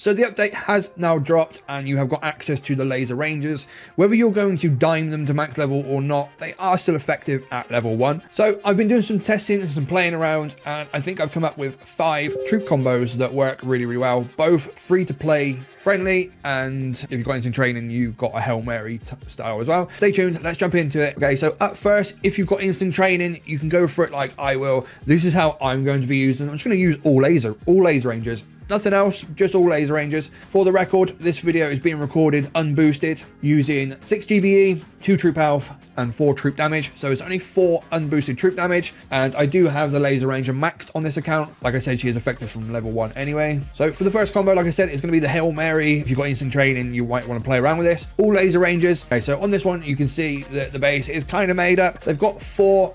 So the update has now dropped and you have got access to the laser rangers. Whether you're going to dime them to max level or not, they are still effective at level 1. So I've been doing some testing and some playing around, and I think I've come up with 5 troop combos that work really well, both free to play friendly, and if you've got instant training, you've got a Hail Mary style as well. Stay tuned, let's jump into it. Okay, so up first, if you've got instant training, you can go for it like I will. This is how I'm going to be using. I'm just going to use all laser rangers. Nothing else, just all laser rangers. For the record, this video is being recorded unboosted using 6 GBE, 2 troop health, and 4 troop damage. So it's only 4 unboosted troop damage. And I do have the laser ranger maxed on this account. Like I said, she is effective from level 1 anyway. So for the first combo, like I said, it's going to be the Hail Mary. If you've got instant training, you might want to play around with this. All laser rangers. Okay, so on this one, you can see that the base is kind of made up. They've got 4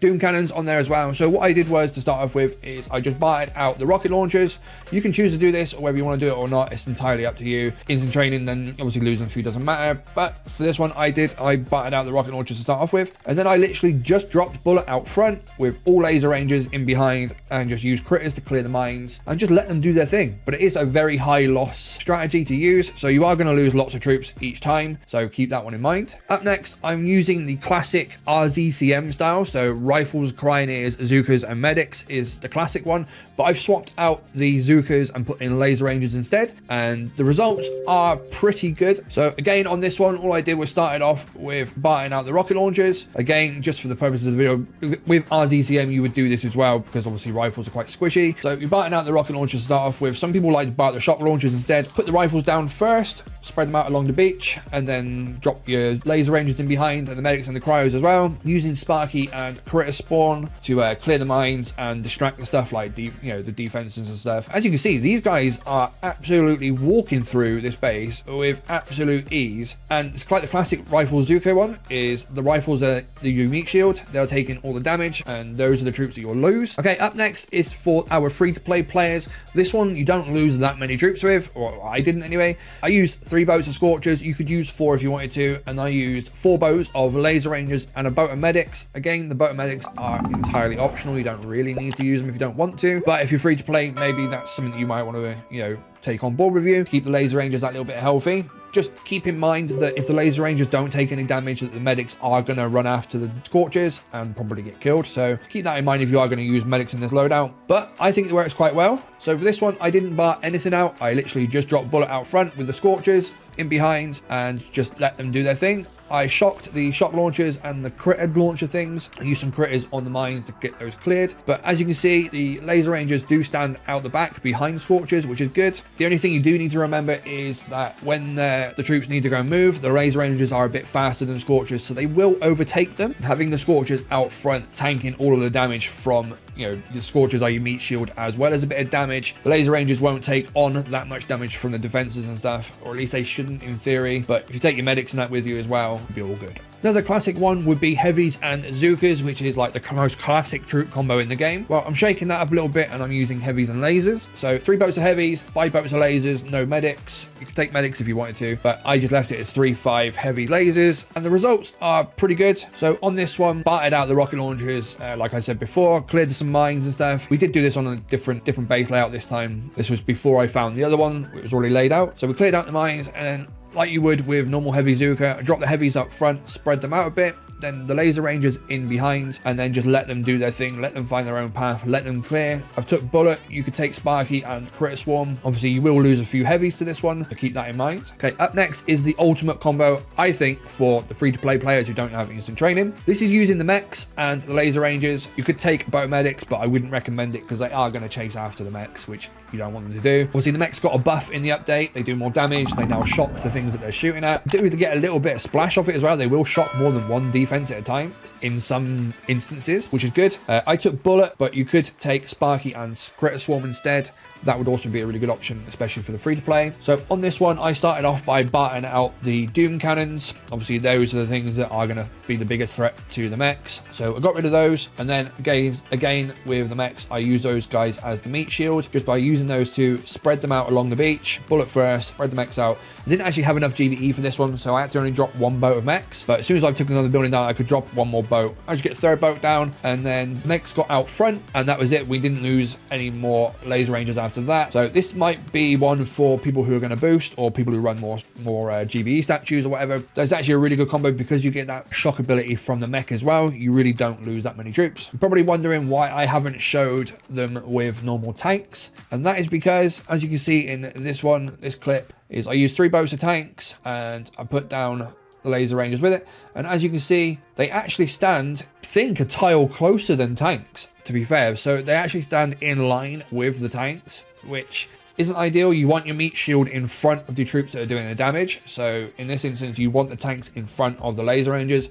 Doom cannons on there as well. So what I did was, to start off with, is I just bartered out the rocket launchers. You can choose to do this, or whether you want to do it or not, it's entirely up to you. Instant training, then obviously losing a few doesn't matter, but for this one I bartered out the rocket launchers to start off with, and then I literally just dropped bullet out front with all laser rangers in behind, and just used critters to clear the mines and just let them do their thing. But it is a very high loss strategy to use, so you are going to lose lots of troops each time, so keep that one in mind. Up next, I'm using the classic RZCM style. So rifles, Cryoneers, Zookas, and medics is the classic one, but I've swapped out the Zookas and put in laser rangers instead, and the results are pretty good. So again, on this one, all I did was started off with barting out the rocket launchers. Again, just for the purposes of the video, with RZCM you would do this as well, because obviously rifles are quite squishy. So you're barting out the rocket launchers to start off with. Some people like to bart the shock launchers instead. Put the rifles down first, spread them out along the beach, and then drop your laser rangers in behind, and the medics and the cryos as well, using Sparky and critter spawn to clear the mines and distract the stuff like the defenses and stuff. As you can see, these guys are absolutely walking through this base with absolute ease, and it's quite the classic rifle Zooka one. Is the rifles are the unique shield, they're taking all the damage, and those are the troops that you'll lose. Okay, up next is for our free-to-play players. This one you don't lose that many troops with, or I didn't anyway. I used 3 boats of Scorchers. You could use 4 if you wanted to, and I used 4 boats of laser rangers and a boat of medics. Again, the boat of medics are entirely optional. You don't really need to use them if you don't want to, but if you're free to play, maybe that's something that you might want to take on board with you. Keep the laser rangers that little bit healthy. Just keep in mind that if the laser rangers don't take any damage, that the medics are going to run after the Scorchers and probably get killed. So keep that in mind if you are going to use medics in this loadout. But I think it works quite well. So for this one, I didn't bar anything out. I literally just dropped bullet out front with the Scorchers in behind and just let them do their thing. I shocked the shock launchers and the critter launcher things. I used some critters on the mines to get those cleared. But as you can see, the laser rangers do stand out the back behind Scorchers, which is good. The only thing you do need to remember is that when the troops need to go and move, the laser rangers are a bit faster than Scorchers, so they will overtake them. Having the Scorchers out front tanking all of the damage from the Scorchers are your meat shield, as well as a bit of damage. The laser rangers won't take on that much damage from the defenses and stuff, or at least they shouldn't in theory. But if you take your medics and that with you as well, it'll be all good. Another classic one would be heavies and Zookas, which is like the most classic troop combo in the game. Well, I'm shaking that up a little bit and I'm using heavies and lasers. So 3 boats of heavies, 5 boats of lasers, no medics. You could take medics if you wanted to, but I just left it as 3-5 heavy lasers, and the results are pretty good. So on this one, bartered out the rocket launchers, like I said before, cleared some mines and stuff. We did do this on a different base layout this time. This was before I found the other one. It was already laid out. So we cleared out the mines, and like you would with normal heavy Zooka, drop the heavies up front, spread them out a bit, then the laser rangers in behind, and then just let them do their thing, let them find their own path, let them clear. I've took bullet. You could take Sparky and critter swarm. Obviously you will lose a few heavies to this one, so keep that in mind. Okay, up next is the ultimate combo, I think, for the free-to-play players who don't have instant training. This is using the mechs and the laser rangers. You could take boat medics, but I wouldn't recommend it because they are going to chase after the mechs, which you don't want them to do. Obviously the mechs got a buff in the update. They do more damage. They now shock the things that they're shooting at. Do to get a little bit of splash off it as well. They will shock more than one defense at a time in some instances, which is good. I took bullet, but you could take Sparky and critter swarm instead. That would also be a really good option, especially for the free-to-play. So on this one, I started off by barting out the Doom cannons. Obviously, those are the things that are going to be the biggest threat to the mechs. So I got rid of those. And then again with the mechs, I use those guys as the meat shield, just by using those to spread them out along the beach. Bullet first, spread the mechs out. I didn't actually have enough GBE for this one, so I had to only drop 1 boat of mechs. But as soon as I took another building down down, I could drop one more boat. I just get a third boat down, and then mechs got out front, and that was it. We didn't lose any more laser rangers after that. So this might be one for people who are going to boost, or people who run more GBE statues or whatever. That's actually a really good combo because you get that shock ability from the mech as well. You really don't lose that many troops. You're probably wondering why I haven't showed them with normal tanks, and that is because, as you can see in this clip, is I use 3 boats of tanks and I put down the laser rangers with it, and as you can see, they actually stand, I think, a tile closer than tanks, to be fair. So they actually stand in line with the tanks, which isn't ideal. You want your meat shield in front of the troops that are doing the damage. So in this instance, you want the tanks in front of the laser rangers,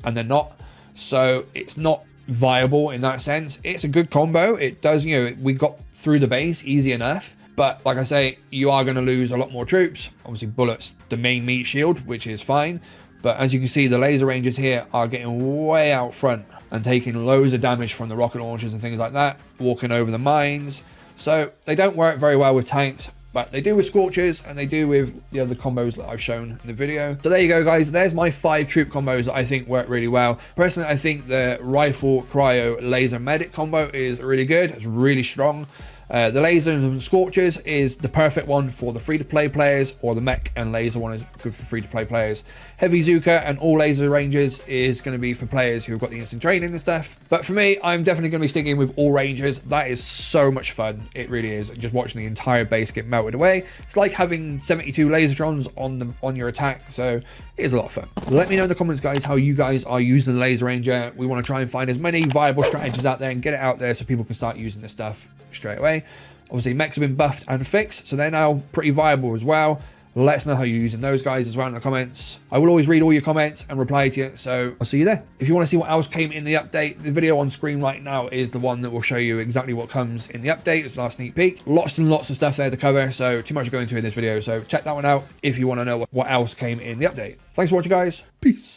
and they're not. So it's not viable in that sense. It's a good combo. It does, we got through the base easy enough. But like I say, you are going to lose a lot more troops. Obviously, bullets, the main meat shield, which is fine. But as you can see, the laser rangers here are getting way out front and taking loads of damage from the rocket launchers and things like that, walking over the mines. So they don't work very well with tanks, but they do with Scorchers, and they do with the other combos that I've shown in the video. So there you go, guys. There's my 5 troop combos that I think work really well. Personally, I think the Rifle Cryo Laser Medic combo is really good. It's really strong. The laser and Scorchers is the perfect one for the free-to-play players, or the mech and laser one is good for free-to-play players. Heavy Zuka and all laser rangers is going to be for players who've got the instant training and stuff. But for me, I'm definitely going to be sticking with all rangers. That is so much fun. It really is. Just watching the entire base get melted away. It's like having 72 lasertrons on your attack. So it is a lot of fun. Let me know in the comments, guys, how you guys are using the laser ranger. We want to try and find as many viable strategies out there and get it out there so people can start using this stuff straight away. Obviously, mechs have been buffed and fixed, so they're now pretty viable as well. Let us know how you're using those guys as well in the comments. I will always read all your comments and reply to you, so I'll see you there. If you want to see what else came in the update, the video on screen right now is the one that will show you exactly what comes in the update. It's the last sneak peek. Lots and lots of stuff there to cover, so too much to go into in this video, so check that one out if you want to know what else came in the update. Thanks for watching, guys. Peace.